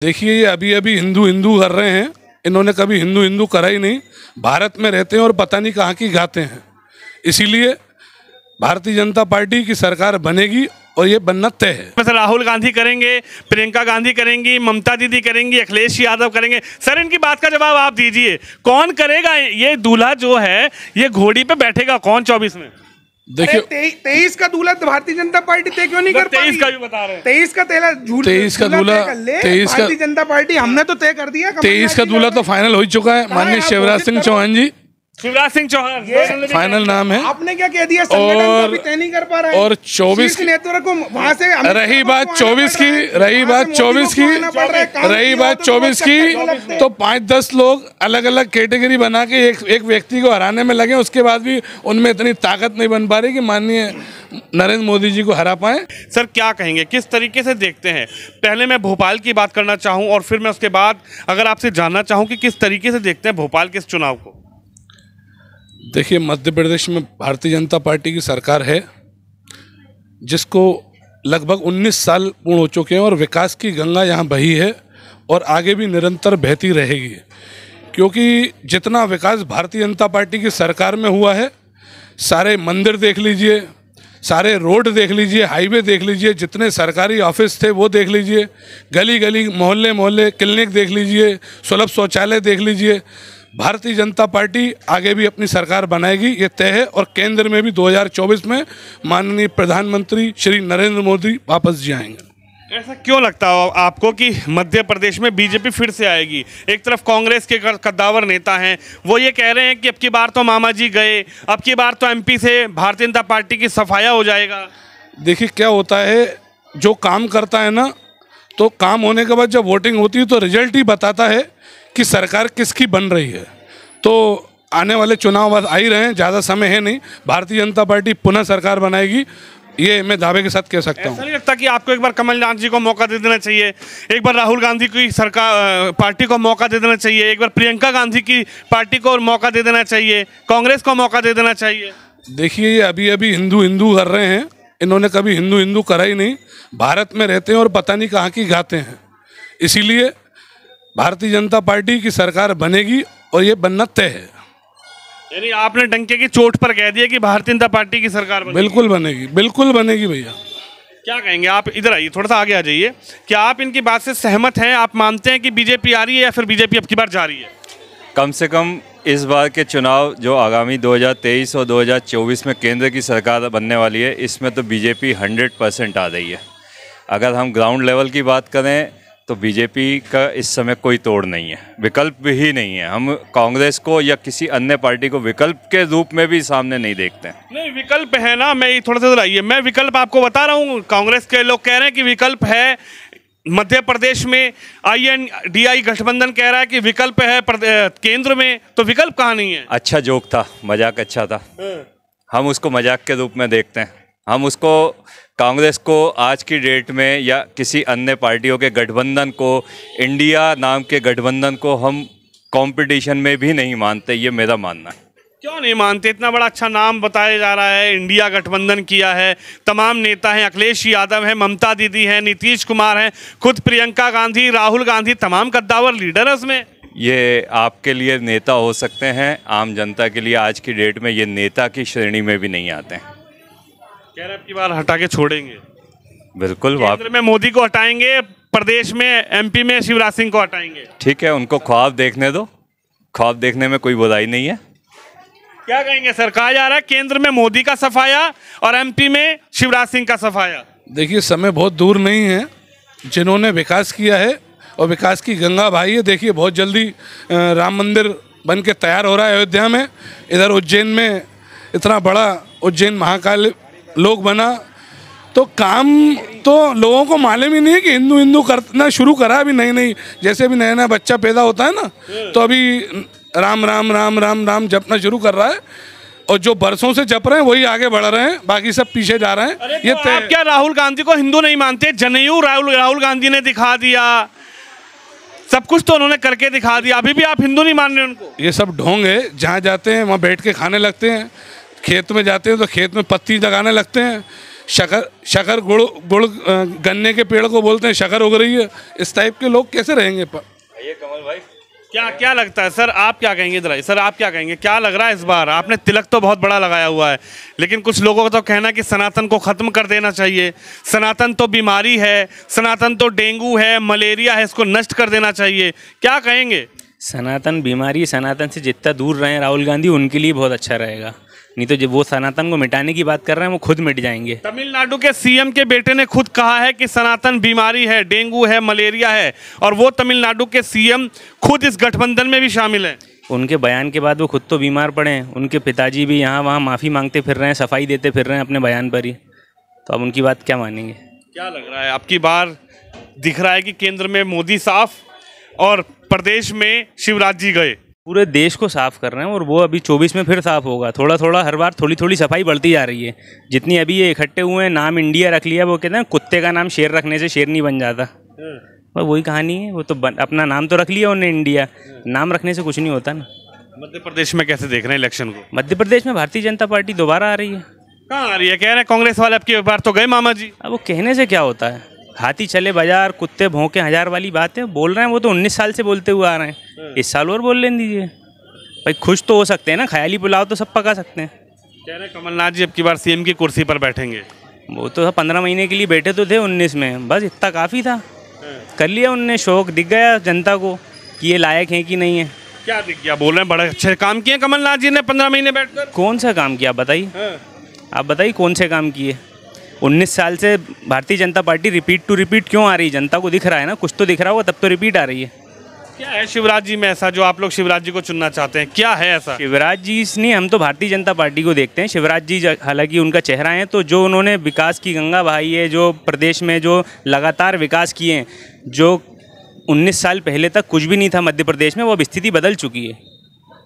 देखिए, ये अभी अभी हिंदू हिंदू कर रहे हैं। इन्होंने कभी हिंदू हिंदू करा ही नहीं। भारत में रहते हैं और पता नहीं कहाँ की गाते हैं। इसीलिए भारतीय जनता पार्टी की सरकार बनेगी और ये बनना तय है। सर, राहुल गांधी करेंगे, प्रियंका गांधी करेंगी, ममता दीदी करेंगी, अखिलेश यादव करेंगे। सर, इनकी बात का जवाब आप दीजिए, कौन करेगा? ये दूल्हा जो है ये घोड़ी पे बैठेगा कौन 24 में? देखिए, 23 का दूल्हा भारतीय जनता पार्टी तय क्यों नहीं कर पाई? 23 का भी बता रहे हैं। 23 का तेला झूठ, 23 का दूल्हा, भारतीय जनता पार्टी हमने तो तय कर दिया। 23 का दूल्हा तो फाइनल हो चुका है। माननीय शिवराज सिंह चौहान जी, शिवराज सिंह चौहान फाइनल नाम है। आपने क्या कह दिया? संगठन तो अभी तय नहीं कर पा रहा है। और 24 नेतृत्व को वहां से रही बात 24 की, रही बात 24 की तो 5-10 लोग अलग अलग कैटेगरी बना के एक व्यक्ति को हराने में लगे। उसके बाद भी उनमें इतनी ताकत नहीं बन पा रही कि माननीय नरेंद्र मोदी जी को हरा पाए। सर, क्या कहेंगे, किस तरीके से देखते हैं? पहले मैं भोपाल की बात करना चाहूं और फिर मैं उसके बाद अगर आपसे जानना चाहूं कि किस तरीके से देखते हैं भोपाल के इस चुनाव को। देखिए, मध्य प्रदेश में भारतीय जनता पार्टी की सरकार है, जिसको लगभग 19 साल पूर्ण हो चुके हैं और विकास की गंगा यहाँ बही है और आगे भी निरंतर बहती रहेगी। क्योंकि जितना विकास भारतीय जनता पार्टी की सरकार में हुआ है, सारे मंदिर देख लीजिए, सारे रोड देख लीजिए, हाईवे देख लीजिए, जितने सरकारी ऑफिस थे वो देख लीजिए, गली गली मोहल्ले मोहल्ले क्लिनिक देख लीजिए, सुलभ शौचालय देख लीजिए। भारतीय जनता पार्टी आगे भी अपनी सरकार बनाएगी, ये तय है। और केंद्र में भी 2024 में माननीय प्रधानमंत्री श्री नरेंद्र मोदी वापस जी आएंगे। ऐसा क्यों लगता है आपको कि मध्य प्रदेश में बीजेपी फिर से आएगी? एक तरफ कांग्रेस के कद्दावर नेता हैं, वो ये कह रहे हैं कि अब की बार तो मामा जी गए, अब की बार तो एमपी से भारतीय जनता पार्टी की सफाया हो जाएगा। देखिए, क्या होता है, जो काम करता है ना, तो काम होने के बाद जब वोटिंग होती है तो रिजल्ट ही बताता है कि सरकार किसकी बन रही है। तो आने वाले चुनाव बाद आ ही रहे हैं, ज़्यादा समय है नहीं। भारतीय जनता पार्टी पुनः सरकार बनाएगी, ये मैं दावे के साथ कह सकता हूँ। ऐसा नहीं लगता कि आपको एक बार कमलनाथ जी को मौका दे देना चाहिए, एक बार राहुल गांधी की सरकार पार्टी को मौका दे देना चाहिए, एक बार प्रियंका गांधी की पार्टी को मौका दे देना चाहिए, कांग्रेस को मौका दे देना चाहिए? देखिए, ये अभी अभी हिंदू हिंदू कर रहे हैं। इन्होंने कभी हिंदू हिंदू करा ही नहीं। भारत में रहते हैं और पता नहीं कहाँ की गाते हैं। इसीलिए भारतीय जनता पार्टी की सरकार बनेगी और ये बनना तय है। यानी आपने डंके की चोट पर कह दिया कि भारतीय जनता पार्टी की सरकार बनेगी। बिल्कुल बनेगी, बिल्कुल बनेगी भैया। क्या कहेंगे आप? इधर आइए, थोड़ा सा आगे आ जाइए। क्या आप इनकी बात से सहमत हैं? आप मानते हैं कि बीजेपी आ रही है या फिर बीजेपी अब की बार जा रही है? कम से कम इस बार के चुनाव जो आगामी 2023 और 2024 में केंद्र की सरकार बनने वाली है, इसमें तो बीजेपी 100% आ रही है। अगर हम ग्राउंड लेवल की बात करें तो बीजेपी का इस समय कोई तोड़ नहीं है, विकल्प ही नहीं है। हम कांग्रेस को या किसी अन्य पार्टी को विकल्प के रूप में भी सामने नहीं देखते हैं। नहीं, विकल्प है ना। मैं थोड़ा सा आइए, मैं विकल्प आपको बता रहा हूँ। कांग्रेस के लोग कह रहे हैं कि विकल्प है मध्य प्रदेश में, INDI गठबंधन कह रहा है कि विकल्प है केंद्र में, तो विकल्प कहाँ नहीं है? अच्छा जोक था, मजाक अच्छा था, हम उसको मजाक के रूप में देखते हैं। हम उसको कांग्रेस को आज की डेट में या किसी अन्य पार्टियों के गठबंधन को, इंडिया नाम के गठबंधन को हम कंपटीशन में भी नहीं मानते, ये मेरा मानना है। क्यों नहीं मानते? इतना बड़ा अच्छा नाम बताया जा रहा है, इंडिया गठबंधन किया है, तमाम नेता हैं, अखिलेश यादव हैं, ममता दीदी हैं, नीतीश कुमार हैं, खुद प्रियंका गांधी, राहुल गांधी, तमाम कद्दावर लीडर है उसमें। ये आपके लिए नेता हो सकते हैं, आम जनता के लिए आज की डेट में ये नेता की श्रेणी में भी नहीं आते हैं। कह रहे अब की बार हटा के छोड़ेंगे। बिल्कुल, केंद्र में मोदी को हटाएंगे, प्रदेश में MP में शिवराज सिंह को हटाएंगे। ठीक है, उनको ख्वाब देखने दो, ख्वाब देखने में कोई बुराई नहीं है। क्या कहेंगे सर? कहा जा रहा है केंद्र में मोदी का सफाया और MP में शिवराज सिंह का सफाया। देखिए, समय बहुत दूर नहीं है। जिन्होंने विकास किया है और विकास की गंगा बहाई है, देखिए बहुत जल्दी राम मंदिर बन के तैयार हो रहा है अयोध्या में। इधर उज्जैन में इतना बड़ा उज्जैन महाकाल लोक बना। तो काम तो लोगों को मालूम ही नहीं है कि हिंदू हिंदू करना शुरू करा अभी नहीं। जैसे भी नया नया बच्चा पैदा होता है ना, तो अभी राम राम राम राम राम जपना शुरू कर रहा है। और जो बरसों से जप रहे हैं वही आगे बढ़ रहे हैं, बाकी सब पीछे जा रहे हैं। ये तो आप क्या राहुल गांधी को हिंदू नहीं मानते? जनेऊ राहुल गांधी ने दिखा दिया, सब कुछ तो उन्होंने करके दिखा दिया, अभी भी आप हिंदू नहीं मान रहे उनको? ये सब ढोंग है। जहाँ जाते हैं वहाँ बैठ के खाने लगते हैं, खेत में जाते हैं तो खेत में पत्ती लगाने लगते हैं, शकर गुड़ गुड़ गन्ने के पेड़ को बोलते हैं शकर उग रही है, इस टाइप के लोग कैसे रहेंगे? ये कमल भाई क्या लगता है सर, आप क्या कहेंगे? इधर आइए सर, आप क्या कहेंगे? क्या लग रहा है इस बार? आपने तिलक तो बहुत बड़ा लगाया हुआ है, लेकिन कुछ लोगों का तो कहना है कि सनातन को ख़त्म कर देना चाहिए। सनातन तो बीमारी है, सनातन तो डेंगू है, मलेरिया है, इसको नष्ट कर देना चाहिए। क्या कहेंगे? सनातन बीमारी, सनातन से जितना दूर रहें राहुल गांधी, उनके लिए बहुत अच्छा रहेगा। नहीं तो जब वो सनातन को मिटाने की बात कर रहे हैं, वो खुद मिट जाएंगे। तमिलनाडु के सीएम के बेटे ने खुद कहा है कि सनातन बीमारी है, डेंगू है, मलेरिया है, और वो तमिलनाडु के सीएम खुद इस गठबंधन में भी शामिल हैं। उनके बयान के बाद वो खुद तो बीमार पड़े हैं, उनके पिताजी भी यहाँ वहाँ माफ़ी मांगते फिर रहे हैं, सफाई देते फिर रहे हैं अपने बयान पर ही, तो अब उनकी बात क्या मानेंगे? क्या लग रहा है आपकी बार दिख रहा है कि केंद्र में मोदी साफ और प्रदेश में शिवराज जी गए? पूरे देश को साफ कर रहे हैं, और वो अभी 24 में फिर साफ होगा। थोड़ा थोड़ा हर बार थोड़ी थोड़ी सफाई बढ़ती जा रही है। जितनी अभी ये इकट्ठे हुए हैं, नाम इंडिया रख लिया, वो कहते हैं कुत्ते का नाम शेर रखने से शेर नहीं बन जाता। पर वही कहानी है, वो तो अपना नाम तो रख लिया उन्होंने इंडिया, नाम रखने से कुछ नहीं होता ना। मध्य प्रदेश में कैसे देख रहे हैं इलेक्शन को? मध्य प्रदेश में भारतीय जनता पार्टी दोबारा आ रही है। कहाँ आ रही है? कह रहे हैं कांग्रेस वाले अब की बार तो गए मामा जी। अब वो कहने से क्या होता है? हाथी चले बाजार, कुत्ते भौंके हजार वाली बात है। बोल रहे हैं, वो तो 19 साल से बोलते हुए आ रहे हैं, इस साल और बोल लेने दीजिए भाई। खुश तो हो सकते हैं ना, ख्याली पुलाव तो सब पका सकते हैं। कह रहे हैं कमलनाथ जी अब की बार सीएम की कुर्सी पर बैठेंगे। वो तो 15 महीने के लिए बैठे तो थे 19 में, बस इतना काफ़ी था। कर लिया उनने, शौक दिख गया जनता को कि ये लायक हैं कि नहीं है। क्या दिख गया? बोल रहे हैं बड़े अच्छे काम किए कमलनाथ जी ने 15 महीने बैठकर। कौन सा काम किया बताइए? आप बताइए कौन से काम किए? 19 साल से Bharatiya Janata party repeat to repeat क्यों आ रही है? जनता को दिख रहा है ना, कुछ तो दिख रहा होगा तब तो रिपीट आ रही है। क्या है शिवराज जी में ऐसा जो आप लोग शिवराज जी को चुनना चाहते हैं? क्या है ऐसा? शिवराज जी नहीं, हम तो भारतीय जनता पार्टी को देखते हैं। शिवराज जी हालांकि उनका चेहरा है, तो जो उन्होंने विकास की गंगा बहाई है, जो प्रदेश में जो लगातार विकास किए हैं, जो 19 साल पहले तक कुछ भी नहीं था मध्य प्रदेश में, वो अब स्थिति बदल चुकी है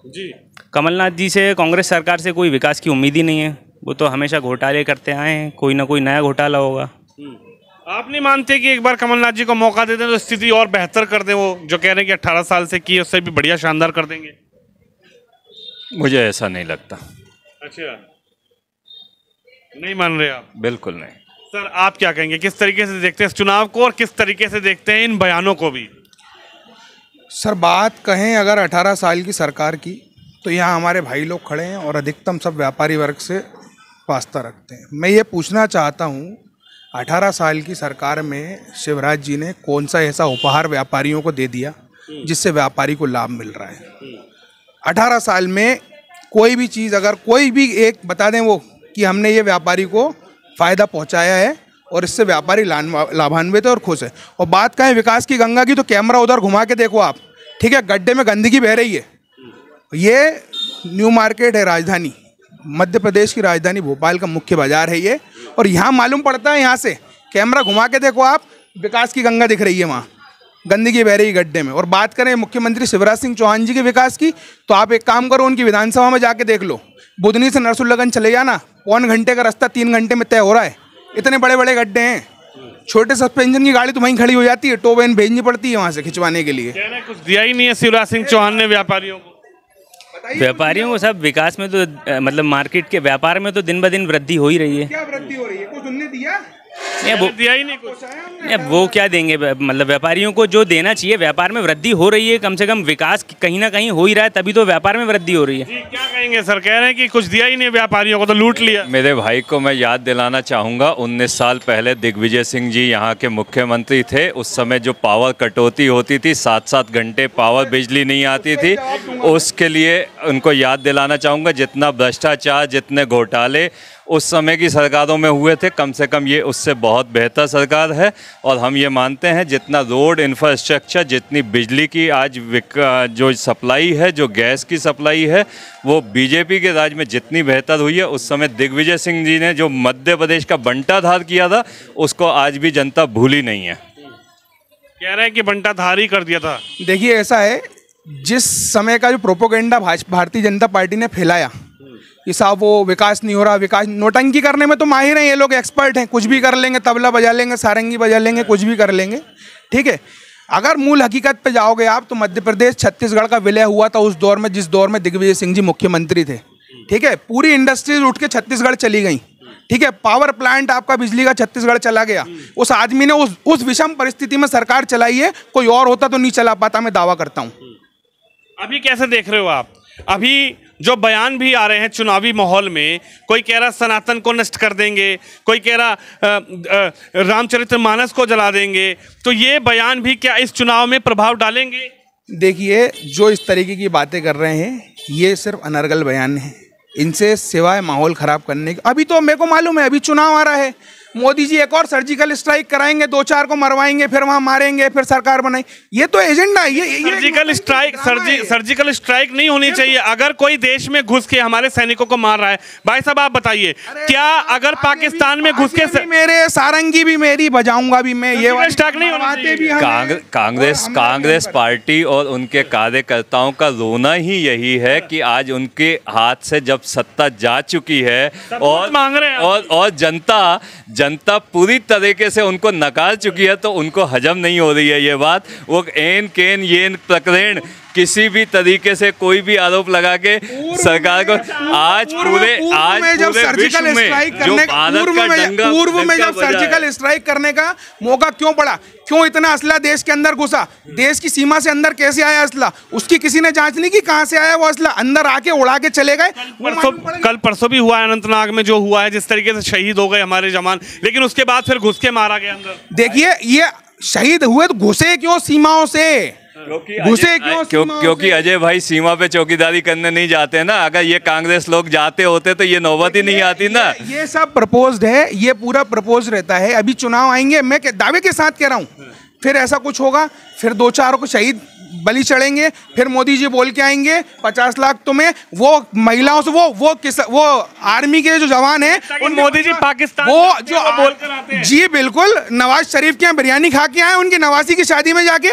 जी। कमलनाथ जी से, कांग्रेस सरकार से कोई विकास की उम्मीद ही नहीं है। वो तो हमेशा घोटाले करते आए हैं, कोई ना कोई नया घोटाला होगा। आप नहीं मानते कि एक बार कमलनाथ जी को मौका दे दें तो स्थिति और बेहतर कर दें? वो जो कह रहे हैं कि 18 साल से की उससे भी बढ़िया शानदार कर देंगे। मुझे ऐसा नहीं लगता। अच्छा, नहीं मान रहे आप? बिल्कुल नहीं। सर आप क्या कहेंगे, किस तरीके से देखते हैं इस चुनाव को और किस तरीके से देखते हैं इन बयानों को भी? सर बात कहें अगर 18 साल की सरकार की, तो यहाँ हमारे भाई लोग खड़े हैं और अधिकतम सब व्यापारी वर्ग से वास्ता रखते हैं। मैं ये पूछना चाहता हूँ, 18 साल की सरकार में शिवराज जी ने कौन सा ऐसा उपहार व्यापारियों को दे दिया जिससे व्यापारी को लाभ मिल रहा है? 18 साल में कोई भी चीज़ अगर कोई भी एक बता दें वो कि हमने ये व्यापारी को फ़ायदा पहुंचाया है और इससे व्यापारी लाभान्वित है और खुश है। और बात कहें विकास की गंगा की, तो कैमरा उधर घुमा के देखो आप, ठीक है, गड्ढे में गंदगी बह रही है। ये न्यू मार्केट है, राजधानी मध्य प्रदेश की राजधानी भोपाल का मुख्य बाजार है ये, और यहाँ मालूम पड़ता है, यहाँ से कैमरा घुमा के देखो आप, विकास की गंगा दिख रही है, वहाँ गंदगी बह रही है गड्ढे में। और बात करें मुख्यमंत्री शिवराज सिंह चौहान जी के विकास की, तो आप एक काम करो, उनकी विधानसभा में जाके देख लो, बुधनी से नरसुल्लागंज चले जाना, 1 घंटे का रास्ता 3 घंटे में तय हो रहा है। इतने बड़े बड़े गड्ढे हैं, छोटे सस्पेंशन की गाड़ी तो वहीं खड़ी हो जाती है, टो वैन भेजनी पड़ती है वहाँ से खिंचवाने के लिए। कुछ दिया ही नहीं है शिवराज सिंह चौहान ने व्यापारियों को। व्यापारियों को सब विकास में तो मतलब मार्केट के व्यापार में तो दिन ब दिन वृद्धि हो ही रही है। क्या वृद्धि हो रही है? कुछ उनने दिया? वो दिया ही नहीं कुछ। वो क्या देंगे? मतलब व्यापारियों को जो देना चाहिए, व्यापार में वृद्धि हो रही है, कम से कम विकास कहीं ना कहीं हो ही रहा है, तभी तो व्यापार में वृद्धि हो रही है। जी, क्या कहेंगे सर? कह रहे हैं कि कुछ दिया ही नहीं व्यापारियों को, तो लूट लिया। मेरे भाई को मैं याद दिलाना चाहूँगा, 19 साल पहले दिग्विजय सिंह जी यहाँ के मुख्यमंत्री थे। उस समय जो पावर कटौती होती थी, 7-7 घंटे पावर बिजली नहीं आती थी, उसके लिए उनको याद दिलाना चाहूँगा, जितना भ्रष्टाचार, जितने घोटाले उस समय की सरकारों में हुए थे, कम से कम ये उससे बहुत बेहतर सरकार है। और हम ये मानते हैं जितना रोड इंफ्रास्ट्रक्चर, जितनी बिजली की आज जो सप्लाई है, जो गैस की सप्लाई है, वो बीजेपी के राज में जितनी बेहतर हुई है, उस समय दिग्विजय सिंह जी ने जो मध्य प्रदेश का बंटाधार किया था, उसको आज भी जनता भूली नहीं है। कह रहे हैं कि बंटाधार ही कर दिया था। देखिए ऐसा है, जिस समय का जो प्रोपोगेंडा भारतीय जनता पार्टी ने फैलाया कि साहब वो विकास नहीं हो रहा, विकास, नोटंकी करने में तो माहिर हैं ये लोग, एक्सपर्ट हैं, कुछ भी कर लेंगे, तबला बजा लेंगे, सारंगी बजा लेंगे, कुछ भी कर लेंगे, ठीक है। अगर मूल हकीकत पे जाओगे आप, तो मध्य प्रदेश छत्तीसगढ़ का विलय हुआ था उस दौर में, जिस दौर में दिग्विजय सिंह जी मुख्यमंत्री थे, ठीक है। पूरी इंडस्ट्रीज उठ के छत्तीसगढ़ चली गई, ठीक है, पावर प्लांट आपका बिजली का छत्तीसगढ़ चला गया, उस आदमी ने उस विषम परिस्थिति में सरकार चलाई है, कोई और होता तो नहीं चला पाता, मैं दावा करता हूं। अभी कैसे देख रहे हो आप? अभी जो बयान भी आ रहे हैं चुनावी माहौल में, कोई कह रहा सनातन को नष्ट कर देंगे, कोई कह रहा रामचरितमानस को जला देंगे, तो ये बयान भी क्या इस चुनाव में प्रभाव डालेंगे? देखिए, जो इस तरीके की बातें कर रहे हैं ये सिर्फ अनर्गल बयान है, इनसे सिवाय माहौल खराब करने के। अभी तो मेरे को मालूम है, अभी चुनाव आ रहा है, मोदी जी एक और सर्जिकल स्ट्राइक कराएंगे, 2-4 को मरवाएंगे, फिर वहां मारेंगे, फिर सरकार बनाएंगे, ये तो एजेंडा है। ये सर्जिकल स्ट्राइक नहीं होनी चाहिए। अगर कोई देश में घुस के हमारे सैनिकों को मार रहा है, भाई साहब आप बताइए, क्या अगर पाकिस्तान में घुस के मेरे सारंगी भी मेरी बजाऊंगा भी मैं, ये स्ट्राइक नहीं होना चाहिए। कांग्रेस पार्टी और उनके कार्यकर्ताओं का रोना ही यही है कि आज उनके हाथ से जब सत्ता जा चुकी है और जनता पूरी तरीके से उनको नकार चुकी है, तो उनको हजम नहीं हो रही है ये बात। वो एन केन ये प्रकरण किसी भी तरीके से कोई भी आरोप लगा के सरकार को आज पूरे सर्जिकल स्ट्राइक करने का मौका क्यों पड़ा, क्यों इतना असला देश के अंदर घुसा, देश की सीमा से अंदर कैसे आया असला, उसकी किसी ने जांच नहीं की कहां से आया वो असला, अंदर आके उड़ा के चले गए। कल परसों भी हुआ है अनंतनाग में, जो हुआ है जिस तरीके से शहीद हो गए हमारे जवान, लेकिन उसके बाद फिर घुस के मारा गया अंदर। देखिए, ये शहीद हुए तो घुसे क्यों सीमाओं से, घुसे क्योंकि अजय भाई सीमा पे चौकीदारी करने नहीं जाते ना। अगर ये कांग्रेस लोग जाते होते तो ये नौबत ही नहीं आती ना। ये सब प्रपोज्ड है, ये पूरा प्रपोज रहता है। अभी चुनाव आएंगे, मैं दावे के साथ कह रहा हूँ, फिर ऐसा कुछ होगा, फिर 2-4 को शहीद बलि चढ़ेंगे, फिर मोदी जी बोल के आएंगे 50 लाख तुम्हें, वो महिलाओं से वो आर्मी के जो जवान हैं उन मोदी जी पाकिस्तान वो जो बोल कर आते हैं, जी बिल्कुल, नवाज शरीफ के यहाँ बिरयानी खा के आए, उनकी नवासी की शादी में जाके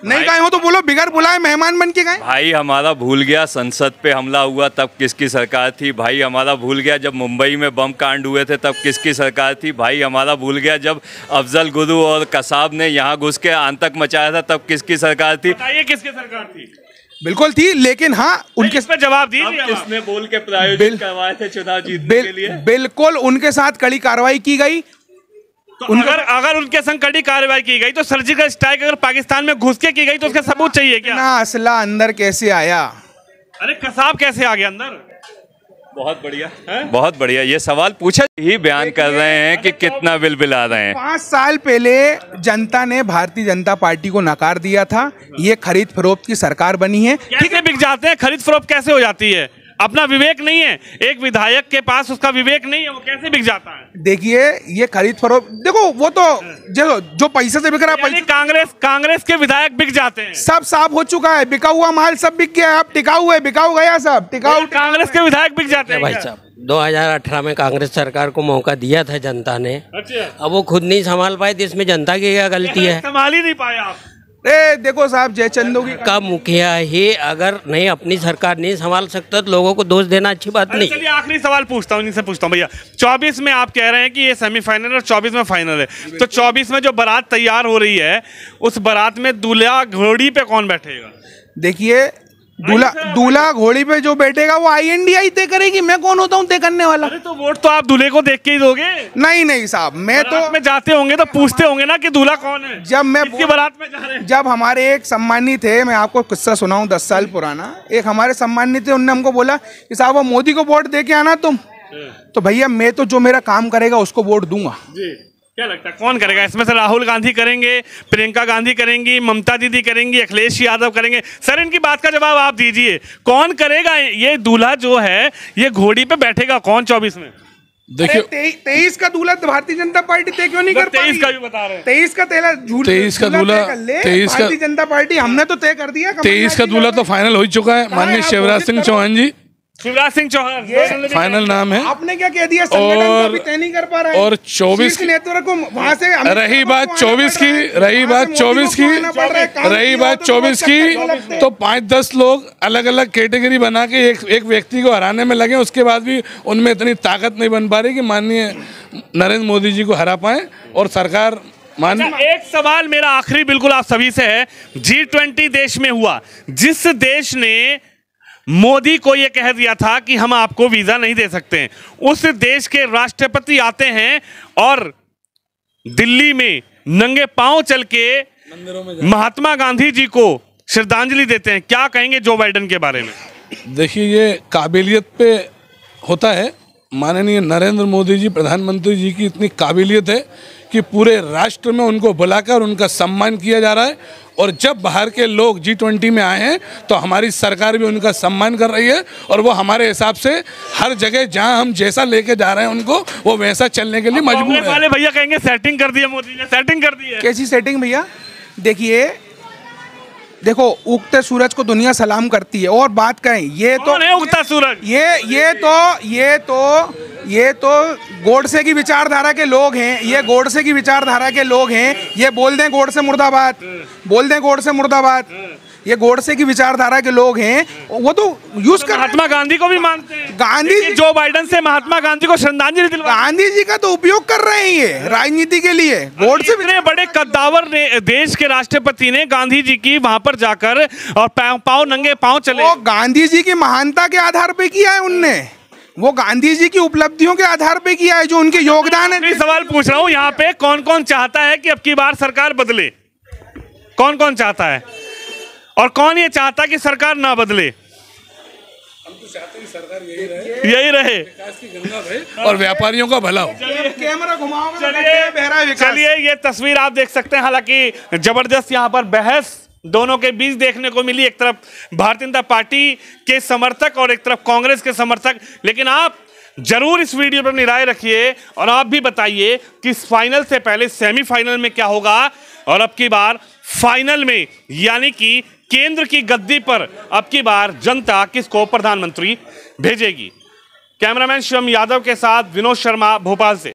नहीं गए हो तो बोलो बिगर बुलाए मेहमान बन के गए। भाई हमारा भूल गया संसद पे हमला हुआ तब किसकी सरकार थी, भाई हमारा भूल गया जब मुंबई में बम कांड हुए थे तब किसकी सरकार थी, भाई हमारा भूल गया जब अफजल गुरु और कसाब ने यहाँ घुस के आतंक मचाया था तब किसकी सरकार थी। बताइए किसकी सरकार थी? बिल्कुल थी, लेकिन हाँ उनके पे जवाब दीजिए, किसने बोल के प्रायोजित करवाए थे चुनाव जीतने के लिए। बिल्कुल उनके साथ कड़ी कार्रवाई की गई। तो अगर उनके संग कड़ी कार्रवाई की गई तो सर्जिकल स्ट्राइक अगर पाकिस्तान में घुस के की गई तो उसका सबूत चाहिए क्या? ना असला अंदर कैसे आया? अरे कसाब कैसे आ गया अंदर? बहुत बढ़िया है? बहुत बढ़िया, ये सवाल पूछा ही बयान कर रहे हैं कि कितना बिल बिल आ रहे हैं। 5 साल पहले जनता ने भारतीय जनता पार्टी को नकार दिया था, ये खरीद फरोख्त की सरकार बनी है। कैसे बिक जाते हैं? खरीद फरोख्त कैसे हो जाती है? अपना विवेक नहीं है, एक विधायक के पास उसका विवेक नहीं है, वो कैसे बिक जाता है? देखिए ये खरीद फरोख्त, देखो वो तो जो पैसे से बिक रहा है, कांग्रेस के विधायक बिक जाते हैं। सब साफ हो चुका है, बिका हुआ माल सब बिक गया, अब टिकाऊ है, बिकाऊ गया सब टिकाऊ। कांग्रेस के विधायक बिक जाते हैं भाई साहब। 2018 में कांग्रेस सरकार को मौका दिया था जनता ने, अच्छा। अब वो खुद नहीं संभाल पाए, तो इसमें जनता की क्या गलती है? संभाल ही नहीं पाए आप। देखो साहब, जयचंदो का मुखिया ही अगर नहीं अपनी सरकार नहीं संभाल सकता तो लोगों को दोष देना अच्छी बात नहीं। चलिए आखिरी सवाल पूछता हूँ, इनसे पूछता हूँ भैया, 24 में आप कह रहे हैं कि ये सेमीफाइनल और 24 में फाइनल है, तो 24 में जो बारात तैयार हो रही है उस बारात में दूल्हा घोड़ी पे कौन बैठेगा? देखिए दूल्हा घोड़ी पे जो बैठेगा वो INDI तय करेगी, मैं कौन होता हूँ तय करने वाला? अरे तो वोट तो आप दूल्हे को देख के ही दोगे? नहीं साहब, मैं तो में जाते होंगे तो पूछते होंगे ना कि दूल्हा कौन है। जब मैं बारात में जा रहे हैं, जब हमारे एक सम्मानित थे, मैं आपको किस्सा सुनाऊं 10 साल पुराना, एक हमारे सम्मानित थे, उन्होंने हमको बोला कि साहब वो मोदी को वोट दे के आना तुम, तो भैया मैं तो जो मेरा काम करेगा उसको वोट दूंगा। क्या लगता है कौन करेगा इसमें से? राहुल गांधी करेंगे, प्रियंका गांधी करेंगी, ममता दीदी करेंगी, अखिलेश यादव करेंगे? सर इनकी बात का जवाब आप दीजिए, कौन करेगा? ये दूल्हा जो है ये घोड़ी पे बैठेगा कौन 24 में? देखिए 23 का दूल्हा भारतीय जनता पार्टी तय क्यों नहीं कर पाई? 23 का भी बता रहे हैं। 23 का दूल्हा भारतीय जनता पार्टी हमने तो तय कर दिया। 23 का दूल्हा तो फाइनल हो चुका है, माननीय शिवराज सिंह चौहान जी। शिवराज सिंह चौहान फाइनल नाम है। आपने क्या कह दिया? संगठन भी तय नहीं कर पा रहा है। और 24 नेतृत्व को वहां से रही बात 24 की तो 5-10 लोग अलग अलग कैटेगरी बना के एक व्यक्ति को हराने में लगे, उसके बाद भी उनमें इतनी ताकत नहीं बन पा रही कि माननीय नरेंद्र मोदी जी को हरा पाए और सरकार एक सवाल मेरा आखिरी बिल्कुल आप सभी से है, G20 देश में हुआ, जिस देश ने मोदी को यह कह दिया था कि हम आपको वीजा नहीं दे सकते हैं। उस देश के राष्ट्रपति आते हैं और दिल्ली में नंगे पांव चल के महात्मा गांधी जी को श्रद्धांजलि देते हैं। क्या कहेंगे जो बाइडेन के बारे में? देखिए, ये काबिलियत पे होता है। माननीय नरेंद्र मोदी जी, प्रधानमंत्री जी की इतनी काबिलियत है कि पूरे राष्ट्र में उनको बुलाकर उनका सम्मान किया जा रहा है। और जब बाहर के लोग G20 में आए हैं तो हमारी सरकार भी उनका सम्मान कर रही है, और वो हमारे हिसाब से हर जगह जहां हम जैसा लेके जा रहे हैं उनको, वो वैसा चलने के लिए मजबूर है। वाले भैया कहेंगे सेटिंग कर दी है मोदी ने, सेटिंग कर दी है। कैसी सेटिंग भैया? देखो, उगते सूरज को दुनिया सलाम करती है। और बात करें, ये तो उगता सूरज, ये तो गोडसे की विचारधारा के लोग हैं। ये गोडसे की विचारधारा के लोग हैं। ये बोल दें गोडसे मुर्दाबाद, बोल दें गोडसे मुर्दाबाद। ये गोडसे की विचारधारा के लोग हैं। वो तो यूज कर, महात्मा गांधी को भी मानते हैं। गांधी जी, जो बाइडेन से महात्मा गांधी को श्रद्धांजलि दिलवा, गांधी जी का तो उपयोग कर रहे हैं ये राजनीति के लिए। गोडसे इतने बड़े कद्दावर ने, देश के राष्ट्रपति ने गांधी जी की वहां पर जाकर और पांव नंगे पांव चले। वो गांधी जी की महानता के आधार पे किया है उनने, वो गांधी जी की उपलब्धियों के आधार पे किया है, जो उनके योगदान है। सवाल पूछ रहा हूँ, यहाँ पे कौन कौन चाहता है कि अब की बार सरकार बदले? कौन कौन चाहता है, और कौन ये चाहता है कि सरकार ना बदले? हम तो चाहते हैं सरकार यही रहे, विकास की गंगा बहे और व्यापारियों का भला हो। कैमरा घुमाओ। चलिए, ये तस्वीर आप देख सकते हैं। हालांकि जबरदस्त यहाँ पर बहस दोनों के बीच देखने को मिली। एक तरफ भारतीय जनता पार्टी के समर्थक और एक तरफ कांग्रेस के समर्थक। लेकिन आप जरूर इस वीडियो पर निराय रखिए और आप भी बताइए कि इस फाइनल से पहले सेमीफाइनल में क्या होगा, और अब की बार फाइनल में यानी कि केंद्र की गद्दी पर अब की बार जनता किसको प्रधानमंत्री भेजेगी। कैमरामैन शिवम यादव के साथ विनोद शर्मा, भोपाल से।